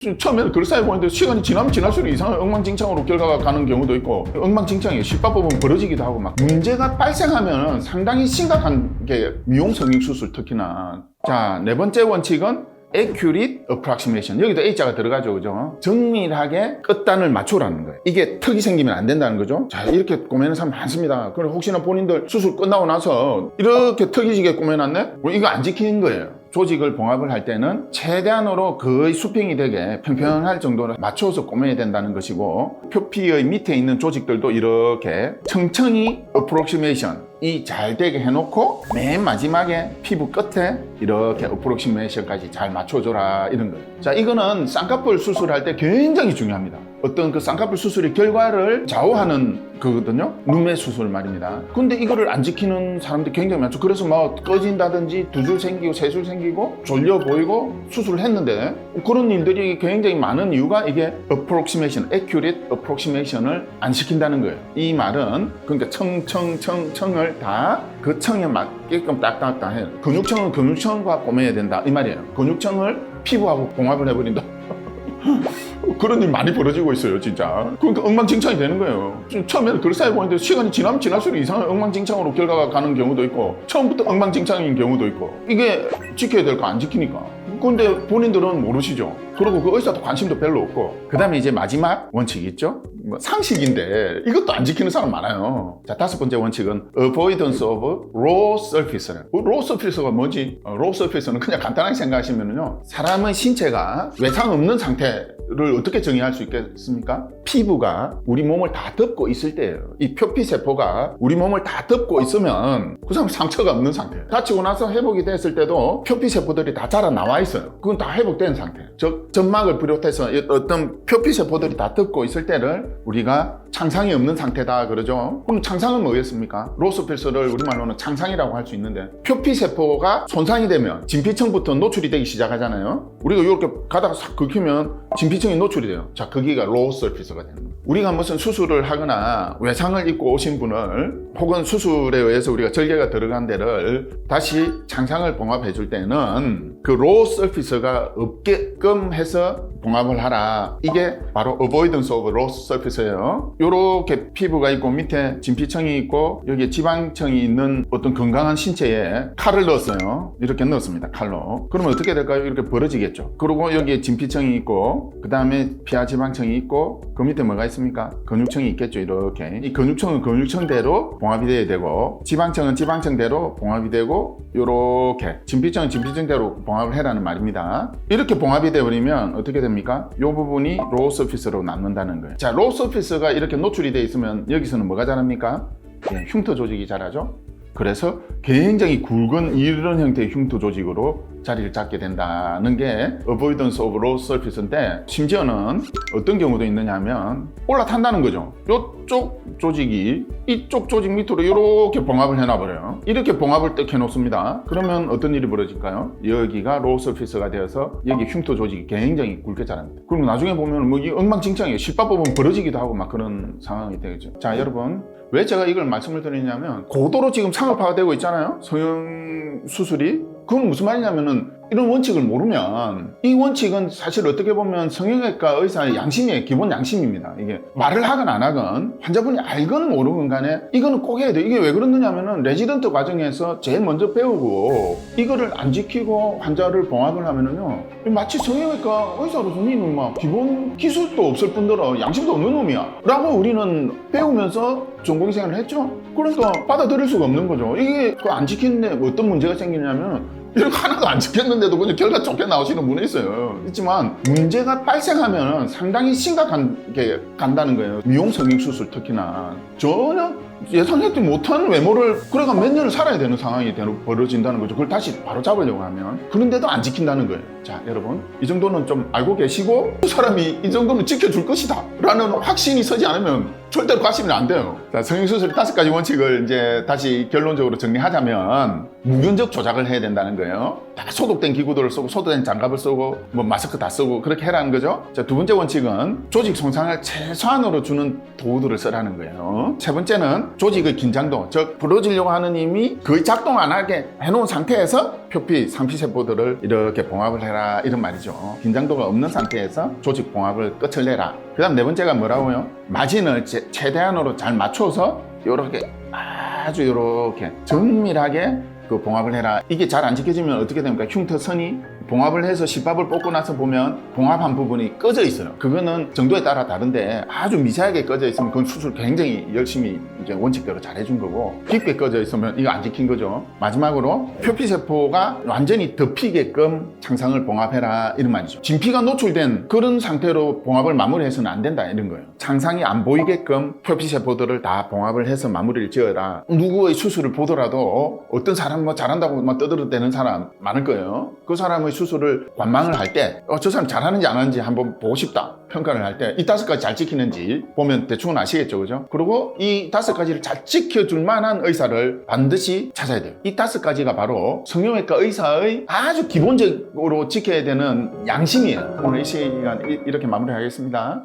처음에는 그럴싸해 보이는데 시간이 지나면 지날수록 이상한 엉망진창으로 결과가 가는 경우도 있고, 엉망진창이 실밥법은 벌어지기도 하고, 막 문제가 발생하면 상당히 심각한 게 미용 성형 수술 특히나. 자, 네 번째 원칙은 accurate approximation. 여기도 A자가 들어가죠, 그죠? 정밀하게 끝단을 맞추라는 거예요. 이게 턱이 생기면 안 된다는 거죠. 자, 이렇게 꼬매는 사람 많습니다. 그럼 혹시나 본인들 수술 끝나고 나서 이렇게 턱이 지게 꼬매놨네? 뭐 이거 안 지키는 거예요. 조직을 봉합을 할 때는 최대한으로 거의 수평이 되게 평평할 정도로 맞춰서 꼬매야 된다는 것이고, 표피의 밑에 있는 조직들도 이렇게 천천히 approximation이 잘 되게 해놓고 맨 마지막에 피부 끝에 이렇게 approximation까지 잘 맞춰줘라, 이런 거예요. 자, 이거는 쌍꺼풀 수술할 때 굉장히 중요합니다. 어떤 그 쌍꺼풀 수술의 결과를 좌우하는 그거거든요. 눈매 수술 말입니다. 근데 이거를 안 지키는 사람들이 굉장히 많죠. 그래서 뭐 꺼진다든지 두 줄 생기고 세 줄 생기고 졸려 보이고 수술을 했는데, 그런 일들이 굉장히 많은 이유가 이게 approximation, accurate approximation을 안 시킨다는 거예요. 이 말은 그러니까 청을 다 그 청에 맞게끔 딱딱딱 해요. 근육청은 근육청과 꼬매야 된다, 이 말이에요. 근육청을 피부하고 봉합을 해버린다. 그런 일 많이 벌어지고 있어요, 진짜. 그러니까 엉망진창이 되는 거예요. 처음에는 그럴싸해 보이는데 시간이 지나면 지날수록 이상한 엉망진창으로 결과가 가는 경우도 있고, 처음부터 엉망진창인 경우도 있고, 이게 지켜야 될 거 안 지키니까. 근데 본인들은 모르시죠. 그리고 그 의사도 관심도 별로 없고. 그 다음에 이제 마지막 원칙이 있죠. 뭐 상식인데 이것도 안 지키는 사람 많아요. 자, 다섯 번째 원칙은 avoidance of raw surface. raw surface가 뭐지? raw surface는 그냥 간단하게 생각하시면요, 사람의 신체가 외상 없는 상태를 어떻게 정의할 수 있겠습니까? 피부가 우리 몸을 다 덮고 있을 때예요. 이 표피세포가 우리 몸을 다 덮고 있으면 그 사람 상처가 없는 상태예요. 다치고 나서 회복이 됐을 때도 표피세포들이 다 자라 나와 있어요. 그건 다 회복된 상태예요. 즉 점막을 비롯해서 어떤 표피세포들이 다 덮고 있을 때를 우리가 창상이 없는 상태다 그러죠. 그럼 창상은 뭐겠습니까? 로스필스를 우리말로는 창상이라고 할 수 있는데, 표피세포가 손상이 되면 진피층부터 노출이 되기 시작하잖아요. 우리가 이렇게 가다가 싹 긁히면 진피층이 노출이 돼요. 자, 거기가 로우 서피스가 되는 거예요. 우리가 무슨 수술을 하거나 외상을 입고 오신 분을, 혹은 수술에 의해서 우리가 절개가 들어간 데를 다시 창상을 봉합해 줄 때는 그 로우 서피스가 없게끔 해서 봉합을 하라. 이게 바로 avoidance of raw surface예요. 요렇게 피부가 있고 밑에 진피층이 있고 여기에 지방층이 있는 어떤 건강한 신체에 칼을 넣었어요. 이렇게 넣었습니다, 칼로. 그러면 어떻게 될까요? 이렇게 벌어지겠죠. 그리고 여기에 진피층이 있고, 그 다음에 피하 지방층이 있고, 그 밑에 뭐가 있습니까? 근육층이 있겠죠. 이렇게 이 근육층은 근육층대로 봉합이 돼야 되고, 지방층은 지방층대로 봉합이 되고, 요렇게 진피층은 진피층대로 봉합을 해라는 말입니다. 이렇게 봉합이 되어버리면 어떻게 됩니까? 이 부분이 로우 서피스로 남는다는 거예요. 자, 로우 서피스가 이렇게 노출이 돼 있으면 여기서는 뭐가 자랍니까? 네, 흉터 조직이 자라죠. 그래서 굉장히 굵은 이런 형태의 흉터 조직으로 자리를 잡게 된다는 게 avoidance of raw surface인데, 심지어는 어떤 경우도 있느냐 하면 올라탄다는 거죠. 이쪽 조직이 이쪽 조직 밑으로 이렇게 봉합을 해놔버려요. 이렇게 봉합을 딱 해놓습니다. 그러면 어떤 일이 벌어질까요? 여기가 raw surface가 되어서 여기 흉터 조직이 굉장히 굵게 자랍니다. 그리고 나중에 보면 뭐 이 엉망진창이에요. 실밥법은 벌어지기도 하고 막 그런 상황이 되겠죠. 자, 여러분, 왜 제가 이걸 말씀을 드리냐면, 고도로 지금 상업화가 되고 있잖아요, 성형 수술이. 그건 무슨 말이냐면은, 이런 원칙을 모르면, 이 원칙은 사실 어떻게 보면 성형외과 의사의 양심이에요. 기본 양심입니다. 이게 말을 하건 안 하건, 환자분이 알건 모르건 간에 이거는 꼭 해야 돼. 이게 왜 그러느냐면은, 레지던트 과정에서 제일 먼저 배우고 이거를 안 지키고 환자를 봉합을 하면은요, 마치 성형외과 의사로서 니는 막 기본 기술도 없을 뿐더러 양심도 없는 놈이야 라고 우리는 배우면서 전공생활을 했죠. 그러니까 받아들일 수가 없는 거죠. 이게 그 안 지키는데 어떤 문제가 생기냐면, 이렇게 하나도 안 지켰는데도 그냥 결과 좋게 나오시는 분이 있어요. 있지만 문제가 발생하면 상당히 심각하게 간다는 거예요. 미용 성형 수술 특히나 전혀 예상하지 못한 외모를, 그래가 몇 년을 살아야 되는 상황이 벌어진다는 거죠. 그걸 다시 바로 잡으려고 하면. 그런데도 안 지킨다는 거예요. 자, 여러분, 이 정도는 좀 알고 계시고, 그 사람이 이 정도는 지켜줄 것이다 라는 확신이 서지 않으면 절대로 가시면 안 돼요. 자, 성형수술의 5가지 원칙을 이제 다시 결론적으로 정리하자면, 무균적 조작을 해야 된다는 거예요. 다 소독된 기구들을 쓰고 소독된 장갑을 쓰고 뭐 마스크 다 쓰고 그렇게 해라는 거죠. 자, 두 번째 원칙은 조직 손상을 최소한으로 주는 도구들을 쓰라는 거예요. 세 번째는 조직의 긴장도, 즉 부러지려고 하는 힘이 거의 작동 안 하게 해놓은 상태에서 표피, 상피세포들을 이렇게 봉합을 해라 이런 말이죠. 긴장도가 없는 상태에서 조직 봉합을 끝을 내라. 그 다음 네 번째가 뭐라고요? 마진을 최대한으로 잘 맞춰서 이렇게 아주 이렇게 정밀하게 그 봉합을 해라. 이게 잘 안 지켜지면 어떻게 됩니까? 흉터선이 봉합을 해서 실밥을 뽑고 나서 보면 봉합한 부분이 꺼져 있어요. 그거는 정도에 따라 다른데 아주 미세하게 꺼져 있으면 그건 수술 굉장히 열심히 이제 원칙대로 잘 해준 거고, 깊게 꺼져 있으면 이거 안 지킨 거죠. 마지막으로 표피세포가 완전히 덮이게끔 창상을 봉합해라 이런 말이죠. 진피가 노출된 그런 상태로 봉합을 마무리해서는 안 된다 이런 거예요. 창상이 안 보이게끔 표피세포들을 다 봉합을 해서 마무리를 지어라. 누구의 수술을 보더라도 어떤 사람 뭐 잘한다고 막 떠들어대는 사람 많을 거예요. 그 사람의 수술을 관망을 할 때 저 사람 잘하는지 안 하는지 한번 보고 싶다 평가를 할 때 이 5가지 잘 지키는지 보면 대충은 아시겠죠, 그죠? 그리고 이 5가지를 잘 지켜줄 만한 의사를 반드시 찾아야 돼요. 이 5가지가 바로 성형외과 의사의 아주 기본적으로 지켜야 되는 양심이에요. 오늘 이 시간 이렇게 마무리하겠습니다.